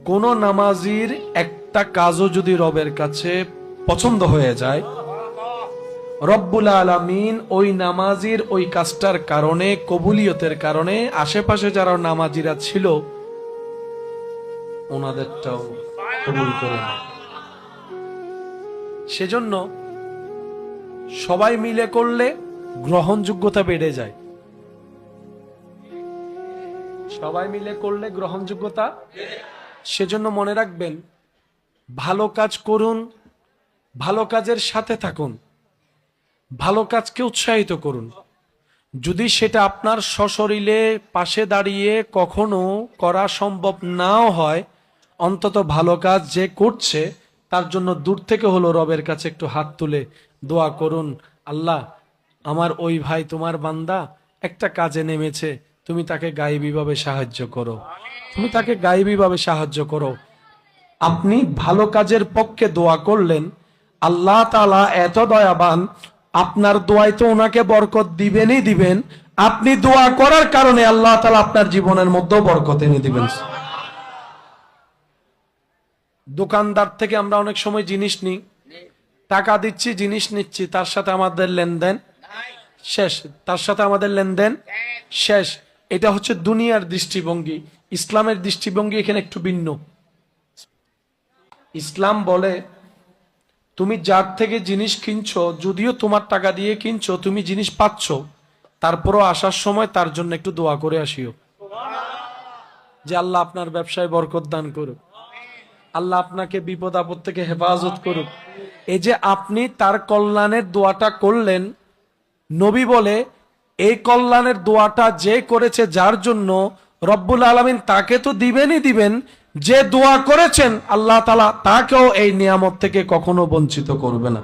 কোন নামাজির একটা কাজও যদি রবের কাছে পছন্দ হয়ে যায়, রব্বুল আলামিন ওই নামাজির ওই কাজটার কারণে, কবুলিয়তের কারণে আশেপাশে যারা নামাজিরা ছিল ওনাদেরটাও কবুল করে নেয়। সেজন্য সবাই মিলে করলে গ্রহণযোগ্যতা বেড়ে যায়। সবাই মিলে করলে গ্রহণযোগ্যতা, সেজন্য মনে রাখবেন, ভালো কাজ করুন, ভালো কাজের সাথে থাকুন, ভালো কাজকে উৎসাহিত করুন। যদি সেটা আপনার সশরীরে পাশে দাঁড়িয়ে কখনো করা সম্ভব নাও হয়, অন্তত ভালো কাজ যে করছে তার জন্য দূর থেকে হলো রবের কাছে একটু হাত তুলে দোয়া করুন, আল্লাহ আমার ওই ভাই তোমার বান্দা একটা কাজে নেমেছে, তুমি তাকে গায়েবীভাবে সাহায্য করো, তুমি তাকে গায়েবীভাবে সাহায্য করো। আপনি ভালো কাজের পক্ষে দোয়া করলেন, আল্লাহ তাআলা এত দয়াবান, আপনার দোয়ায় তো ওনাকে বরকত দিবেনই দিবেন, আপনি দোয়া করার কারণে আল্লাহ তাআলা আপনার জীবনের মধ্যেও বরকত এনে দিবেন। দোকানদার থেকে আমরা অনেক সময় জিনিস নিই, টাকা দিচ্ছি, জিনিস নিচ্ছি, তার সাথে আমাদের লেনদেন শেষ, তার সাথে আমাদের লেনদেন শেষ। এটা হচ্ছে দুনিয়ার দৃষ্টিভঙ্গি। ইসলামের দৃষ্টিভঙ্গি এখানে একটু ভিন্ন। ইসলাম বলে তুমি যার থেকে জিনিস কিনছো, যদিও তোমার টাকা দিয়ে কিনছো, তুমি জিনিস পাচ্ছ, তারপরও আসার সময় তার জন্য একটু দোয়া করে আসিও যে আল্লাহ আপনার ব্যবসায় বরকত দান করুক, আল্লাহ আপনাকে বিপদ আপদ থেকে হেফাজত করুক। এই যে আপনি তার কল্যাণের দোয়াটা করলেন, নবী বলে এই কল্যাণের দোয়াটা যে করেছে যার জন্য, রব্বুল আলামিন তাকে তো দিবেনই দিবেন, যে দোয়া করেছেন আল্লাহ তাআলা তাকেও এই নিয়ামত থেকে কখনো বঞ্চিত করবে না।